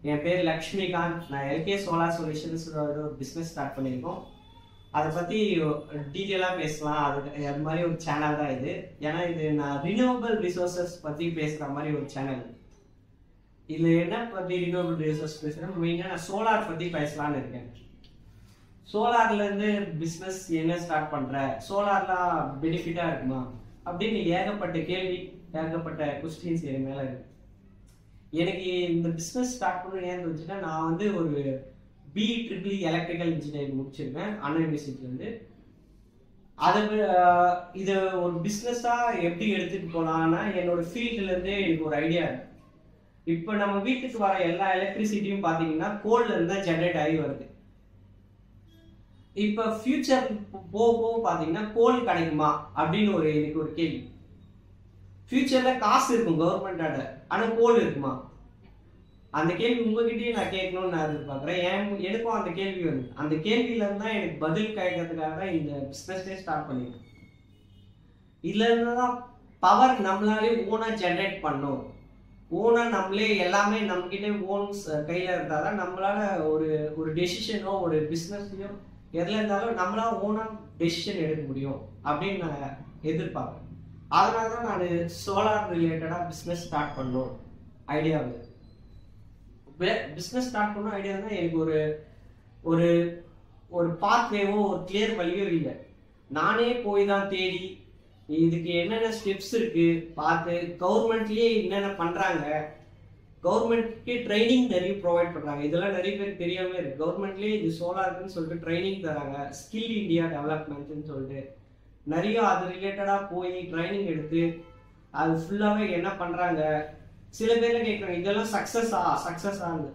என் பேர் லக்ஷ்மிகாந்த். நான் L K solar solutions ஒரு பிஸ்னஸ் ஸ்டார்ட் பண்ணியிருக்கோம். அதை பற்றி டீட்டெயிலாக பேசலாம். அது மாதிரி ஒரு சேனல் தான் இது. ஏன்னா இது நான் ரினியூவபிள் ரிசோர்ஸஸ் பற்றி பேசுகிற மாதிரி ஒரு சேனல். இதில் என்ன பற்றி ரினியூவபிள் ரிசோர்ஸ் பேசுகிறேன், மெயினாக நான் சோலார் பற்றி பேசலான்னு இருக்கேன். சோலார்லேருந்து பிஸ்னஸ் என்ன ஸ்டார்ட் பண்ணுற, சோலார்லாம் பெனிஃபிட்டாக இருக்குமா அப்படின்னு ஏகப்பட்ட கேள்வி, ஏகப்பட்ட கொஸ்டின்ஸ் என் மேலே இருக்கு. எனக்கு இந்த பிஸ்னஸ் ஸ்டார்ட் பண்ண ஏன் வச்சுன்னா, நான் வந்து ஒரு BEEE எலக்ட்ரிக்கல் இன்ஜினியரிங் முடிச்சிருக்கேன் அண்ணா யூனிவர்சிட்டிலேருந்து. அதை இதை ஒரு பிஸ்னஸாக எப்படி எடுத்துகிட்டு போகலான்னா, என்னோட ஃபீல்டுலேருந்தே எனக்கு ஒரு ஐடியா இருக்கு. இப்போ நம்ம வீட்டுக்கு வர எல்லா எலக்ட்ரிசிட்டியும் பார்த்தீங்கன்னா கோல்லேருந்து தான் ஜென்ரேட் ஆகி வருது. இப்போ ஃபியூச்சர் போக பார்த்தீங்கன்னா கோல் கிடைக்குமா அப்படின்னு எனக்கு ஒரு கேள்வி. ஃபியூச்சர்ல காசு இருக்கும் கவர்மெண்டோட, ஆனால் கோல் இருக்குமா? அந்த கேள்வி உங்ககிட்டயே நான் கேட்கணும்னு நான் எதிர்பார்க்குறேன். எனக்கும் அந்த கேள்வி வருது. அந்த கேள்வியில இருந்தா எனக்கு பதில் கேட்கறதுக்காக தான் இந்த பிஸ்னஸே ஸ்டார்ட் பண்ணிருக்கேன். இதுல இருந்துதான் பவர் நம்மளாலே ஓனா ஜென்ரேட் பண்ணும். ஓனா நம்மளே எல்லாமே நம்ம கிட்டே ஓன்ஸ் கையில இருந்தாதான் நம்மளால ஒரு டெசிஷனோ ஒரு பிஸ்னஸ்லயோ எதுல இருந்தாலும் நம்மளால ஓனா டெசிஷன் எடுக்க முடியும் அப்படின்னு நான் எதிர்பார்க்கிறேன். அதனால தான் நான் சோலார் ரிலேட்டடா பிஸ்னஸ் ஸ்டார்ட் பண்ணணும் ஐடியா வந்து. பிஸ்னஸ் ஸ்டார்ட் பண்ணணும் ஐடியா தான். எனக்கு ஒரு ஒரு பாத்வேவோ ஒரு கிளியர் வழியோ இல்லை. நானே போய் தான் தேடி இதுக்கு என்னென்ன ஸ்டெப்ஸ் இருக்கு பார்த்து, கவர்மெண்ட்லயே என்னென்ன பண்றாங்க, கவர்மெண்ட்க்கு ட்ரைனிங் நிறைய ப்ரொவைட் பண்றாங்க. இதெல்லாம் நிறைய பேருக்கு தெரியாம இருக்கு. கவர்மெண்ட்லயே இது சோலாருக்குன்னு சொல்லிட்டு ட்ரைனிங் தராங்க. ஸ்கில் இந்தியா டெவலப்மெண்ட்னு சொல்லிட்டு நிறைய அது ரிலேட்டடாக போய் ட்ரைனிங் எடுத்து அது ஃபுல்லாகவே என்ன பண்ணுறாங்க. சில பேர் கேட்குறாங்க இதெல்லாம் சக்ஸஸ்ன்னு.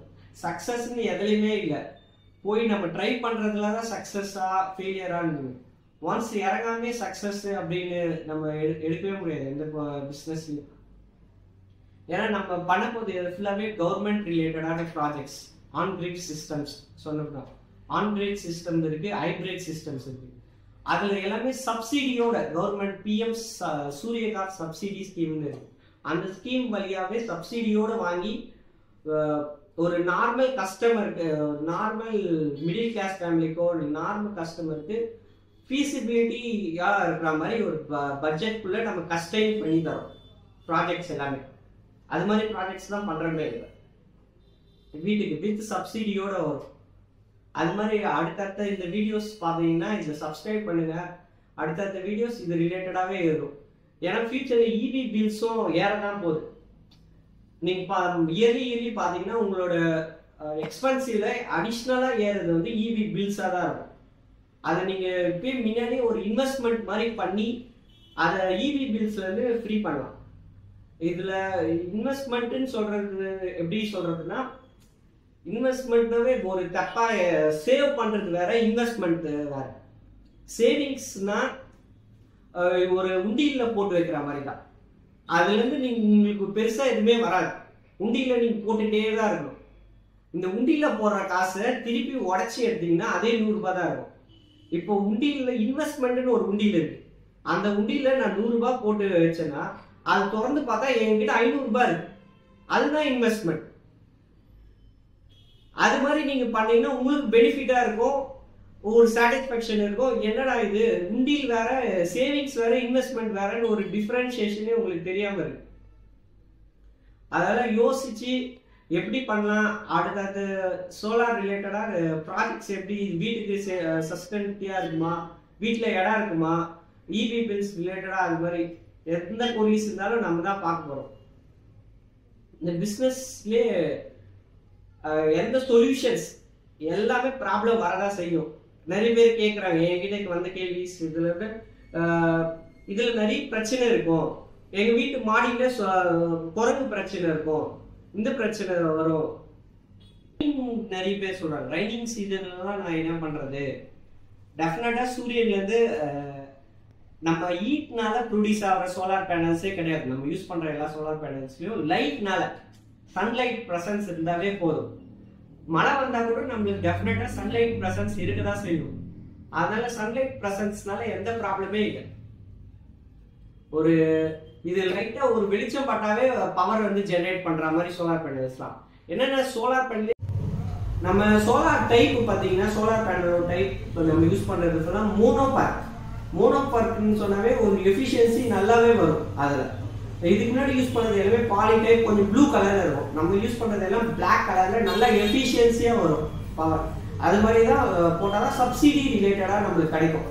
சக்ஸஸ்ன்னு எதுலையுமே இல்லை. போய் நம்ம ட்ரை பண்ணுறதுல தான் சக்ஸஸா ஃபெயிலியரான்னு. ஒன்ஸ் இறங்காமே சக்ஸஸ் அப்படின்னு நம்ம எடுக்கவே முடியாது எந்த பிஸ்னஸ்லையும். ஏன்னா நம்ம பண்ண போது ஃபுல்லாகவே கவர்மெண்ட் ரிலேட்டடான ப்ராஜெக்ட்ஸ். ஆன் கிரிட் சிஸ்டம்ஸ் சொன்னோம்னா ஆன் கிரிட் சிஸ்டம் இருக்குது, ஹைப்ரிட் சிஸ்டம்ஸ் இருக்குது. அதுல எல்லாமே சப்சிடியோட கவர்மெண்ட் PM சூரியகார் சப்சிடி ஸ்கீம்னு இருக்கு. அந்த ஸ்கீம் வழியாவே சப்சிடியோட வாங்கி ஒரு நார்மல் கஸ்டமருக்கு, நார்மல் மிடில் கிளாஸ் ஃபேமிலிக்கோ நார்மல் கஸ்டமருக்கு ஃபீசிபிலிட்டியா இருக்கிற மாதிரி ஒரு பட்ஜெட்குள்ள நம்ம கஸ்டைம் பண்ணி தரோம் ப்ராஜெக்ட்ஸ் எல்லாமே. அது மாதிரி ப்ராஜெக்ட்ஸ் தான் பண்றமே இல்லை. வீட்டுக்கு வித் சப்சிடியோட வரும். அது மாதிரி அடுத்தடுத்த இந்த வீடியோஸ் பார்த்தீங்கன்னா இதை சப்ஸ்கிரைப் பண்ணுங்க. அடுத்தடுத்த வீடியோஸ் இது ரிலேட்டடாகவே இருக்கும். ஏன்னா ஃபியூச்சரில் EV பில்ஸும் ஏறதான் போகுது. நீங்கள் இயர்லி பார்த்தீங்கன்னா உங்களோட எக்ஸ்பென்சிவ்ல அடிஷ்னலாக ஏறுறது வந்து EV பில்ஸாக தான் இருக்கும். அதை நீங்கள் இப்போ முன்னாடி ஒரு இன்வெஸ்ட்மெண்ட் மாதிரி பண்ணி அதை EV பில்ஸ்லேருந்து ஃப்ரீ பண்ணலாம். இதில் இன்வெஸ்ட்மெண்ட்டுன்னு சொல்கிறது எப்படி சொல்கிறதுனா, இன்வெஸ்ட்மெண்ட்னாவே ஒரு தப்பா சேவ் பண்றது வேற, இன்வெஸ்ட்மெண்ட் வேற. சேவிங்ஸ்னா ஒரு உண்டியில போட்டு வைக்கிற மாதிரி தான். அதுல இருந்து உங்களுக்கு பெருசா எதுவுமே வராது. உண்டியில நீங்க போட்டுட்டே தான் இருக்கணும். இந்த உண்டியில போடுற காசை திருப்பி உடச்சி எடுத்தீங்கன்னா அதே 100 ரூபாய் தான் இருக்கும். இப்போ உண்டியில இன்வெஸ்ட்மெண்ட்னு ஒரு உண்டியில இருக்கு. அந்த உண்டியில நான் 100 ரூபாய் போட்டு வச்சேன்னா அது திறந்து பார்த்தா என்கிட்ட 500 ரூபாய் இருக்கு. அதுதான் இன்வெஸ்ட்மெண்ட். அது மாதிரி நீங்க பண்ணீங்கன்னா உங்களுக்கு பெனிஃபிட்டா இருக்கும், ஒரு சாட்டிஸ்ஃபேக்ஷன் இருக்கும். என்னடா இது உண்டியில் வேற, சேவிங்ஸ் வேற, இன்வெஸ்ட்மெண்ட் வேறன்னு ஒரு டிஃபரன்ஷியேஷனே உங்களுக்கு தெரியாம இருக்கு. அதெல்லாம் யோசிச்சு எப்படி பண்ணலாம், அடுத்தது சோலார் ரிலேட்டடா ப்ராஜெக்ட்ஸ் எப்படி வீட்டுக்கு சஸ்டென்டிவா இருக்குமா, வீட்டில் இடம் இருக்குமா, EV பில்ஸ் ரிலேட்டடா அது மாதிரி எந்த கொரிஸ் இருந்தாலும் நம்ம தான் பார்க்க போறோம். இந்த பிஸ்னஸ்லேயே எந்த சொல்யூஷன்ஸ் எல்லாமே ப்ராப்ளம் வரதான் செய்யும். நிறைய பேர் கேட்குறாங்க என்கிட்ட வந்த கேள்வி. இதுல நிறைய பிரச்சனை இருக்கும். எங்க வீட்டு மாடியில குரங்கு பிரச்சனை இருக்கும், இந்த பிரச்சனை வரும். நிறைய பேர் சொல்றாங்க ரைனிங் சீசன்லாம் நான் என்ன பண்றது. டெஃபினட்டா சூரியன்ல இருந்து நம்ம ஹீட்னால ப்ரொடியூஸ் ஆகிற சோலார் பேனல்ஸே கிடையாது. நம்ம யூஸ் பண்ற எல்லா சோலார் பேனல்ஸ்லயும் லைட்னால, சன்லைட் பிரசன்ஸ் இருந்தாலே போதும். மழை வந்தா கூட நம்மளுக்கு டெஃபினட்டா சன்லைட் பிரசன்ஸ் இருக்கதான் செய்யும். அதனால சன்லைட் பிரசன்ஸ்னால எந்த ப்ராப்ளமே இல்லை. இது லைட்டா ஒரு வெளிச்சம் பட்டாவே பவர் வந்து ஜெனரேட் பண்ற மாதிரி சோலார் பேனல்ஸ்லாம். என்னென்ன சோலார் பேனல் நம்ம சோலார் டைப் பார்த்தீங்கன்னா சோலார் பேனல் டைப் நம்ம யூஸ் பண்ணுறது சொன்னால் மோனோபார்க்னு சொன்னாவே ஒரு எஃபிஷியன்சி நல்லாவே வரும். அதில் இதுக்கு முன்னாடி யூஸ் பண்ணது எல்லாமே பாலி டைப் கொஞ்சம் ப்ளூ கலரில் இருக்கும். நம்ம யூஸ் பண்ணுறது எல்லாம் பிளாக் கலரில் நல்லா எஃபிஷியன்சியாக வரும் பவர். அது மாதிரி தான் போட்டால் தான் சப்சிடி ரிலேட்டடாக நம்மளுக்கு கிடைக்கும்.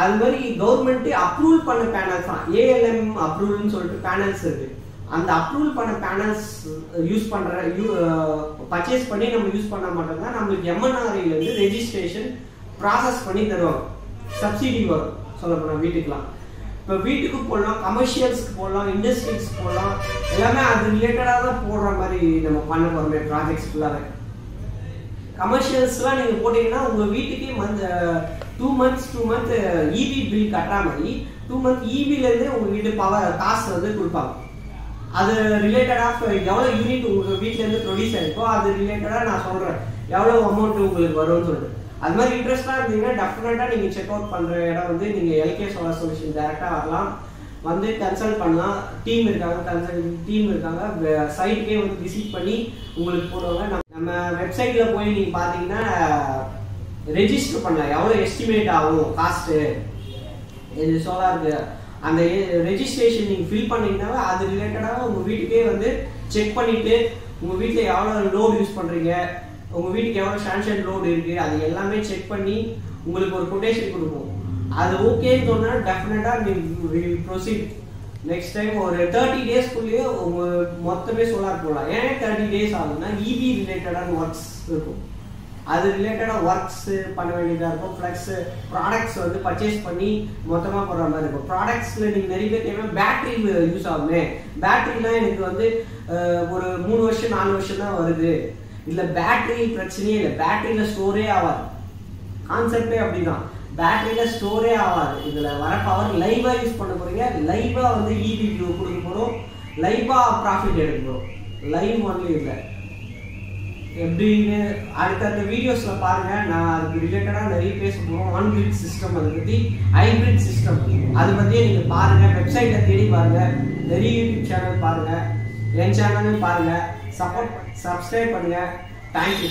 அது மாதிரி கவர்மெண்ட் அப்ரூவல் பண்ண பேனல்ஸ் தான் ALM அப்ரூவல்னு சொல்லிட்டு பேனல்ஸ் இருக்கு. அந்த அப்ரூவல் பண்ண பேனல்ஸ் யூஸ் பண்ற பர்ச்சேஸ் பண்ணி நம்ம யூஸ் பண்ண மட்டும்தான் நம்மளுக்கு MNRE இருந்து ரெஜிஸ்ட்ரேஷன் ப்ராசஸ் பண்ணி தருவாங்க. சப்சிடி வரும் சொல்ல போனால் வீட்டுக்குலாம். இப்போ வீட்டுக்கு போடலாம், கமர்ஷியல்ஸ்க்கு போடலாம், இண்டஸ்ட்ரீஸ்க்கு போடலாம், எல்லாமே அது ரிலேட்டடாக தான் போடுற மாதிரி நம்ம பண்ண போகிறோமே ப்ராஜெக்ட்ஸ் ஃபுல்லாகவே. கமர்ஷியல்ஸ்லாம் நீங்கள் போட்டிங்கன்னா உங்கள் வீட்டுக்கே 2 months EB பில் கட்டுற மாதிரி 2 month EBலேருந்தே உங்கள் வீட்டு பவர் காசு வந்து கொடுப்பாங்க. அது ரிலேட்டடாக எவ்வளோ யூனிட் உங்கள் வீட்டிலேருந்து ப்ரொடியூஸ் ஆகிருக்கோ அது ரிலேட்டடாக நான் சொல்கிறேன் எவ்வளோ அமௌண்ட் உங்களுக்கு வரும்னு சொல்லிட்டு. அது மாதிரி இன்ட்ரெஸ்டாக இருந்தீங்கன்னா டெஃபினட்டாக நீங்கள் செக் அவுட் பண்ணுற இடம் வந்து நீங்கள் LK Solar Solution டேரெக்டாக வரலாம், வந்து கன்சல்ட் பண்ணலாம். டீம் இருக்காங்க, கன்சல்டிங் டீம் இருக்காங்க, சைட்டுக்கே வந்து விசிட் பண்ணி உங்களுக்கு போடுவாங்க. நம்ம வெப்சைட்டில் போய் நீங்கள் பார்த்தீங்கன்னா ரெஜிஸ்டர் பண்ணலாம் எவ்வளோ எஸ்டிமேட் ஆகும் காஸ்ட்டு இது சோலாருக்கு. அந்த ரெஜிஸ்ட்ரேஷன் நீங்கள் ஃபில் பண்ணிங்கனாவே அது ரிலேட்டடாக உங்கள் வீட்டுக்கே வந்து செக் பண்ணிவிட்டு உங்கள் வீட்டில் எவ்வளோ லோடு யூஸ் பண்ணுறீங்க, உங்கள் வீட்டுக்கு எவ்வளோ சாங்ஷன் லோடு இருக்குது, அது எல்லாமே செக் பண்ணி உங்களுக்கு ஒரு கொட்டேஷன் கொடுக்கும். அது ஓகேன்னு சொன்னால் டெஃபினட்டாக நீங்கள் ப்ரொசீட். நெக்ஸ்ட் டைம் ஒரு 30 டேஸ்க்குள்ளேயே உங்கள் மொத்தமே சோலார் போடலாம். ஏன் 30 days ஆகுதுன்னா EV ரிலேட்டடான ஒர்க்ஸ் இருக்கும். அது ரிலேட்டடாக ஒர்க்ஸ் பண்ண வேண்டியதாக இருக்கும். ப்ளஸ் ப்ராடக்ட்ஸ் வந்து பர்ச்சேஸ் பண்ணி மொத்தமாக போடுற மாதிரி இருக்கும். ப்ராடக்ட்ஸில் நீங்கள் நிறைய பேர் தேவை பேட்டரி யூஸ் ஆகுமே, பேட்டரிலாம் எனக்கு வந்து ஒரு 3 வருஷம் 4 வருஷம் தான் வருது. இல்லை பேட்டரி பிரச்சனையே இல்லை, பேட்டரியில் ஸ்டோரே ஆகாது. கான்செப்டே அப்படிதான், பேட்டரியில் ஸ்டோரே ஆகாது. இதில் வர பவர் லைவாக யூஸ் பண்ண போகிறீங்க, லைவாக வந்து EB கொடுக்க போகிறோம், லைவாக ப்ராஃபிட் எடுக்க போகிறோம். லைவ் ஒன்லி இல்லை எப்படின்னு அடுத்தடுத்த வீடியோஸில் பாருங்கள். நான் அதுக்கு ரிலேட்டடாக நிறைய பேச போகிறோம். ஆன் கிரிட் சிஸ்டம், அதை பற்றி ஹைப்ரிட் சிஸ்டம், அதை பற்றியே நீங்கள் பாருங்கள். வெப்சைட்டை தேடி பாருங்கள், நிறைய யூடியூப் சேனல் பாருங்கள், என் சேனலையும் பாருங்கள், சப்ஸ்கிரைப் பண்ணுங்கள். தேங்க்யூ.